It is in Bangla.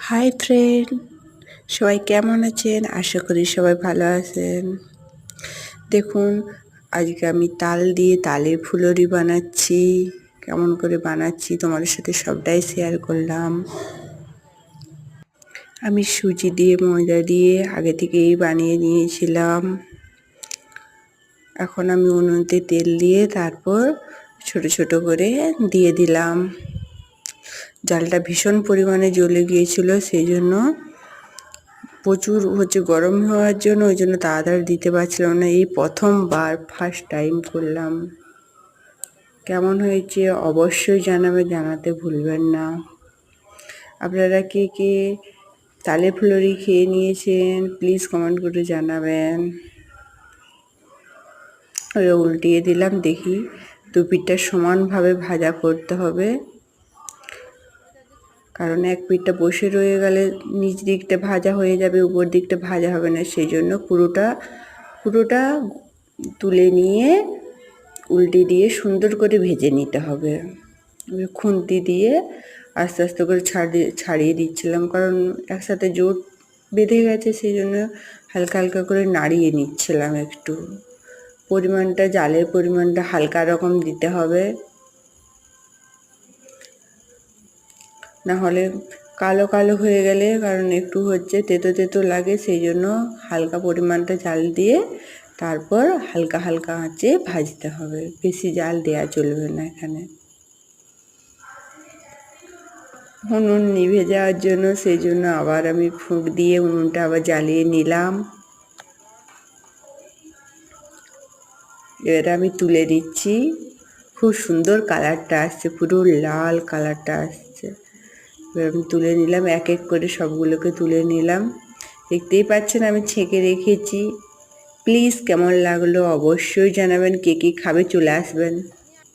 হাই ফ্রেন্ড, সবাই কেমন আছেন? আশা করি সবাই ভালো আছেন। দেখুন, আজকে আমি তাল দিয়ে তালের ফুলুরি বানাচ্ছি। কেমন করে বানাচ্ছি তোমাদের সাথে সবটাই শেয়ার করলাম। আমি সুজি দিয়ে ময়দা দিয়ে আগে থেকেই বানিয়ে নিয়েছিলাম। এখন আমি উনুনতে তেল দিয়ে তারপর ছোট ছোট করে দিয়ে দিলাম। জালটা ভীষণ পরিমাণে জ্বলে গিয়েছিল, সেই জন্য প্রচুর গরম হওয়ার জন্য ওই জন্য তাড়াতাড়ি দিতে পারছিলাম না। এই প্রথমবার ফার্স্ট টাইম করলাম। কেমন হয়েছে অবশ্যই জানাতে ভুলবেন না। আপনারা কে কে তালের ফুলুরি খেয়ে নিয়েছেন প্লিজ কমেন্ট করে জানাবেন। উল্টিয়ে দিলাম, দেখি দু পিঠটা সমানভাবে ভাজা করতে হবে, কারণ এক পিঠটা বসে রয়ে গেলে নিচ দিকটা ভাজা হয়ে যাবে, উপর দিকটা ভাজা হবে না। সেই জন্য পুরোটা তুলে নিয়ে উল্টে দিয়ে সুন্দর করে ভেজে নিতে হবে। খুন্তি দিয়ে আস্তে আস্তে করে ছাড়িয়ে দিচ্ছিলাম, কারণ একসাথে জোট বেঁধে গেছে, সেই জন্য হালকা হালকা করে নাড়িয়ে নিচ্ছিলাম। একটু জালের পরিমাণটা হালকা রকম দিতে হবে, না হলে কালো কালো হয়ে গেলে, কারণ একটু তেতো তেতো লাগে, সেই জন্য হালকা পরিমাণটা জাল দিয়ে তারপর হালকা হালকা আঁচে ভাজতে হবে। বেশি জাল দেওয়া চলবে না। এখানে উনুন নিভে যাওয়ার জন্য সেই জন্য আবার আমি ফুঁক দিয়ে উনুনটা আবার জ্বালিয়ে নিলাম। এবার আমি তুলে দিচ্ছি। খুব সুন্দর কালারটা আসছে, পুরো লাল কালারটা আসছে। এবার আমি তুলে নিলাম, এক এক করে সবগুলোকে তুলে নিলাম। দেখতেই পাচ্ছেন আমি ছেঁকে রেখেছি। প্লিজ কেমন লাগলো অবশ্যই জানাবেন। কে কে খাবে চলে আসবেন।